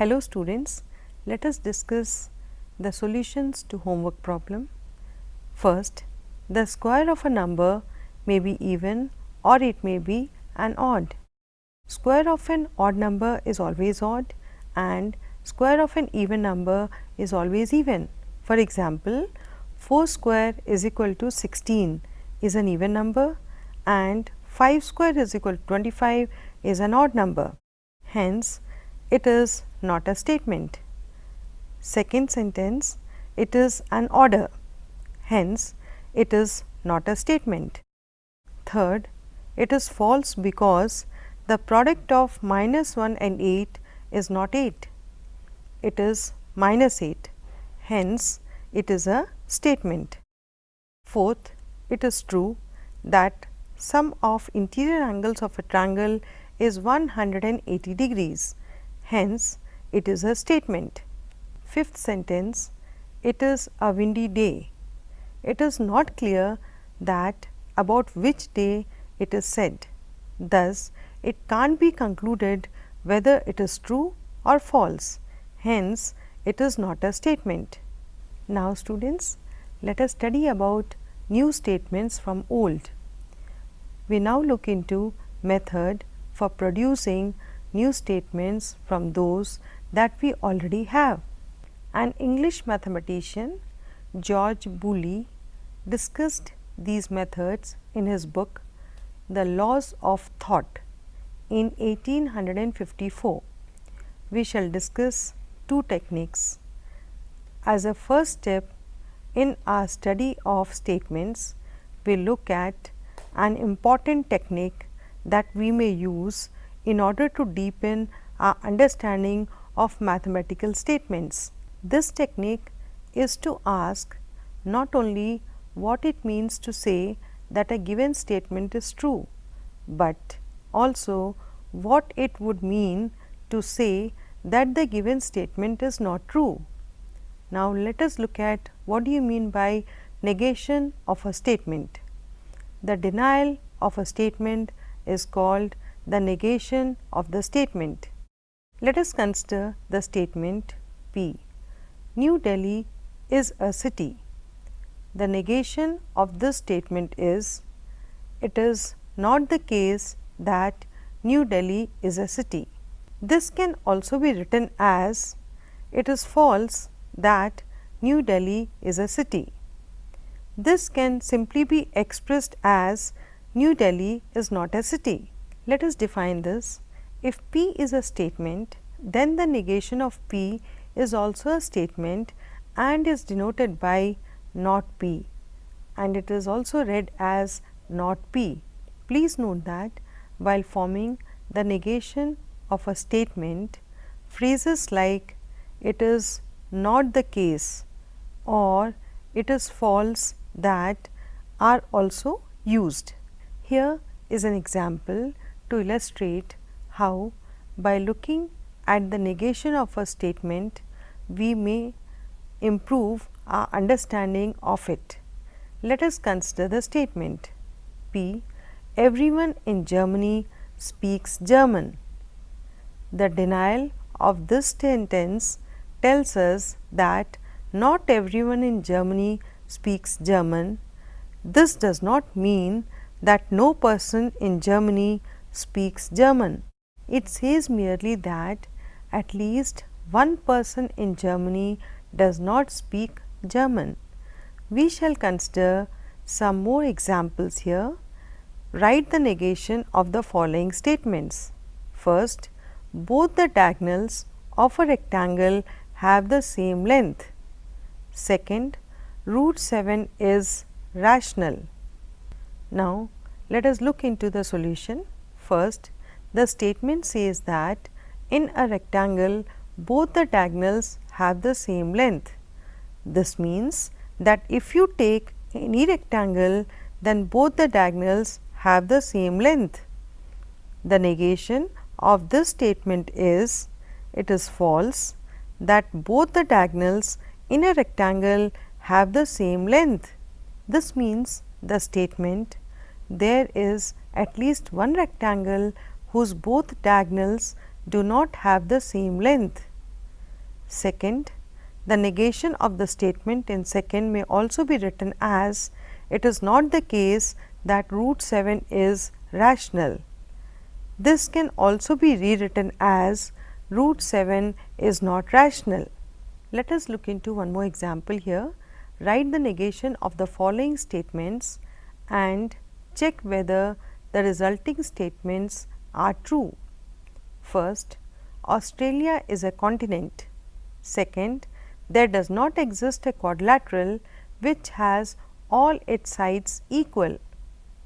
Hello students, let us discuss the solutions to homework problem. First, the square of a number may be even or it may be an odd. Square of an odd number is always odd and square of an even number is always even. For example, 4 square is equal to 16 is an even number and 5 square is equal to 25 is an odd number. Hence, it is not a statement. Second sentence, it is an order. Hence, it is not a statement. Third, it is false because the product of -1 and 8 is not 8. It is -8. Hence, it is a statement. Fourth, it is true that sum of interior angles of a triangle is 180 degrees. Hence, it is a statement. Fifth sentence, it is a windy day. It is not clear that about which day it is said. Thus, it can't be concluded whether it is true or false. Hence, it is not a statement. Now, students, let us study about new statements from old. We now look into method for producing new statements from those that we already have. An English mathematician, George Boole, discussed these methods in his book The Laws of Thought in 1854. We shall discuss two techniques. As a first step in our study of statements, we look at an important technique that we may use in order to deepen our understanding of mathematical statements. This technique is to ask not only what it means to say that a given statement is true, but also what it would mean to say that the given statement is not true. Now, let us look at what do you mean by negation of a statement. The denial of a statement is called the negation of the statement. Let us consider the statement P. New Delhi is a city. The negation of this statement is, it is not the case that New Delhi is a city. This can also be written as, it is false that New Delhi is a city. This can simply be expressed as New Delhi is not a city. Let us define this. If P is a statement, then the negation of P is also a statement and is denoted by not P, and it is also read as not P. Please note that while forming the negation of a statement, phrases like it is not the case or it is false that are also used. Here is an example to illustrate how by looking at the negation of a statement we may improve our understanding of it. Let us consider the statement P. Everyone in Germany speaks German. The denial of this sentence tells us that not everyone in Germany speaks German. This does not mean that no person in Germany speaks German. It says merely that at least one person in Germany does not speak German. We shall consider some more examples here. Write the negation of the following statements. First, both the diagonals of a rectangle have the same length. Second, root 7 is rational. Now, let us look into the solution. First, the statement says that in a rectangle both the diagonals have the same length. This means that if you take any rectangle, then both the diagonals have the same length. The negation of this statement is, it is false that both the diagonals in a rectangle have the same length. This means the statement, there is at least one rectangle whose both diagonals do not have the same length. Second, the negation of the statement in second may also be written as it is not the case that root 7 is rational. This can also be rewritten as root 7 is not rational. Let us look into one more example here. Write the negation of the following statements and check whether the resulting statements are true. First, Australia is a continent. Second, there does not exist a quadrilateral which has all its sides equal.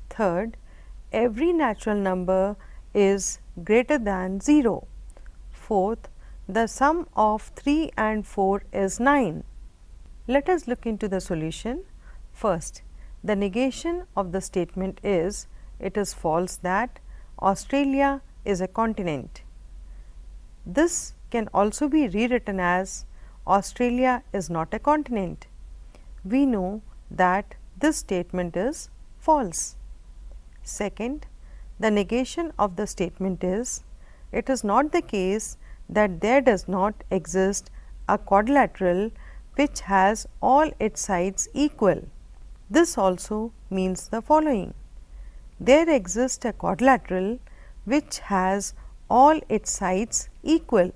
Third, every natural number is greater than 0. Fourth, the sum of 3 and 4 is 9. Let us look into the solution. First, the negation of the statement is it is false that Australia is a continent. This can also be rewritten as Australia is not a continent. We know that this statement is false. Second, the negation of the statement is it is not the case that there does not exist a quadrilateral which has all its sides equal. This also means the following: there exists a quadrilateral which has all its sides equal.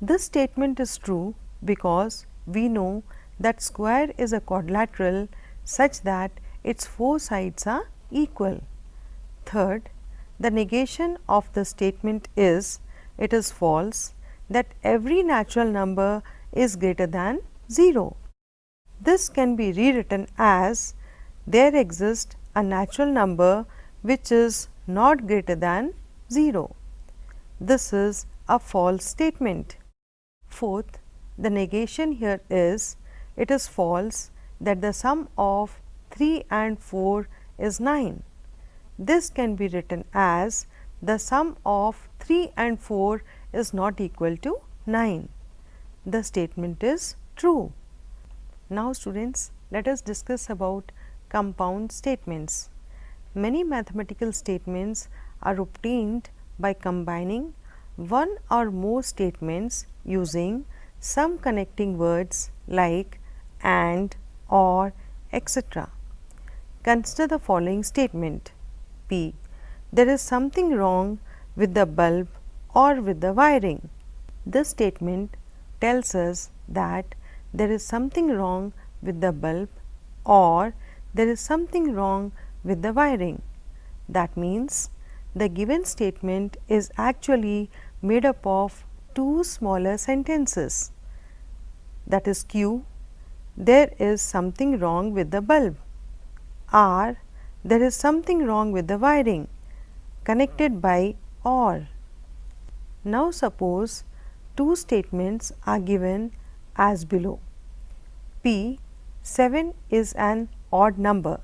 This statement is true because we know that square is a quadrilateral such that its 4 sides are equal. Third, the negation of the statement is it is false that every natural number is greater than 0. This can be rewritten as there exists a natural number which is not greater than 0. This is a false statement. Fourth, the negation here is it is false that the sum of 3 and 4 is 9. This can be written as the sum of 3 and 4 is not equal to 9. The statement is true. Now students, let us discuss about compound statements. Many mathematical statements are obtained by combining one or more statements using some connecting words like and, or, etc. Consider the following statement: P. There is something wrong with the bulb or with the wiring. This statement tells us that there is something wrong with the bulb or there is something wrong with the wiring. That means the given statement is actually made up of two smaller sentences, that is Q, there is something wrong with the bulb, R, there is something wrong with the wiring, connected by OR. Now suppose two statements are given as below: P, 7 is an odd number,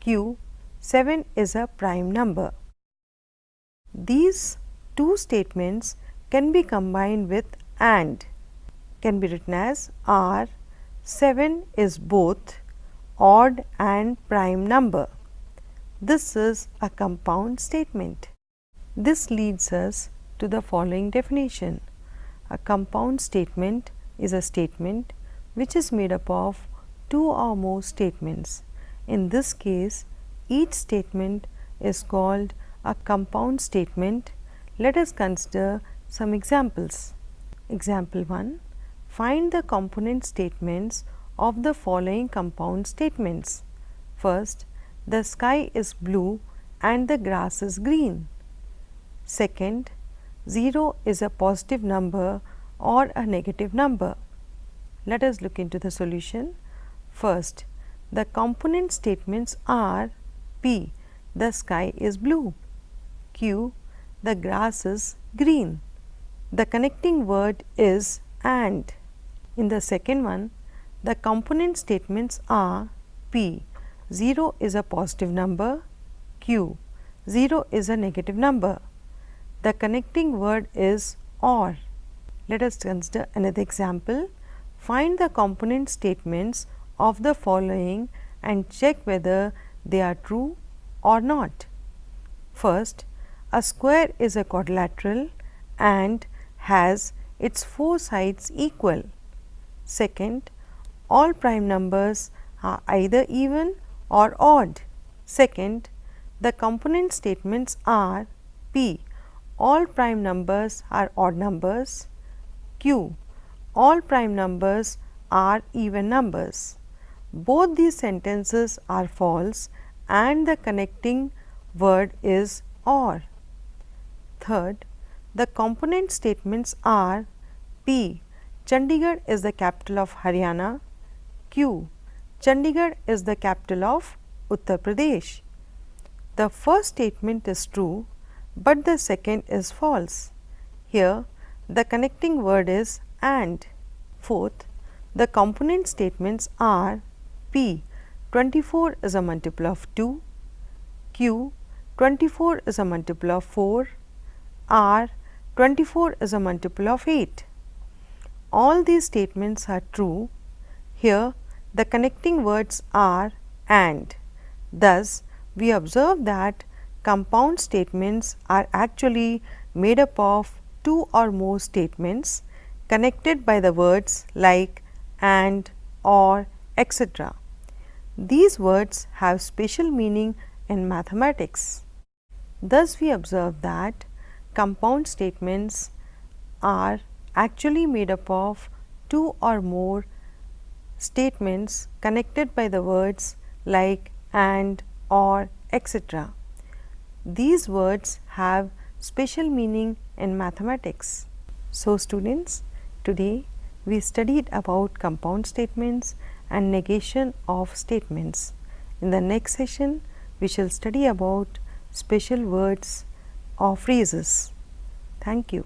Q, 7 is a prime number. These two statements can be combined with and, can be written as R, 7 is both odd and prime number. This is a compound statement. This leads us to the following definition. A compound statement is a statement which is made up of two or more statements. In this case, each statement is called a compound statement. Let us consider some examples. Example 1. Find the component statements of the following compound statements. First, the sky is blue and the grass is green. Second, 0 is a positive number or a negative number. Let us look into the solution. First, the component statements are P, the sky is blue, Q, the grass is green. The connecting word is and. In the second one, the component statements are P, 0 is a positive number, Q, 0 is a negative number. The connecting word is OR. Let us consider another example. Find the component statements of the following and check whether they are true or not. First, a square is a quadrilateral and has its four sides equal. Second, all prime numbers are either even or odd. Second, the component statements are P. All prime numbers are odd numbers. Q. All prime numbers are even numbers. Both these sentences are false and the connecting word is or. Third, the component statements are P. Chandigarh is the capital of Haryana. Q. Chandigarh is the capital of Uttar Pradesh. The first statement is true, but the second is false. Here, the connecting word is and. Fourth, the component statements are P. 24 is a multiple of 2. Q. 24 is a multiple of 4. R. 24 is a multiple of 8. All these statements are true. Here, the connecting words are and. Thus, we observe that compound statements are actually made up of two or more statements connected by the words like and, or, etc. These words have special meaning in mathematics. Thus, we observe that compound statements are actually made up of two or more statements connected by the words like and, or, etc. These words have special meaning in mathematics. So, students, today we studied about compound statements and negation of statements. In the next session, we shall study about special words or phrases. Thank you.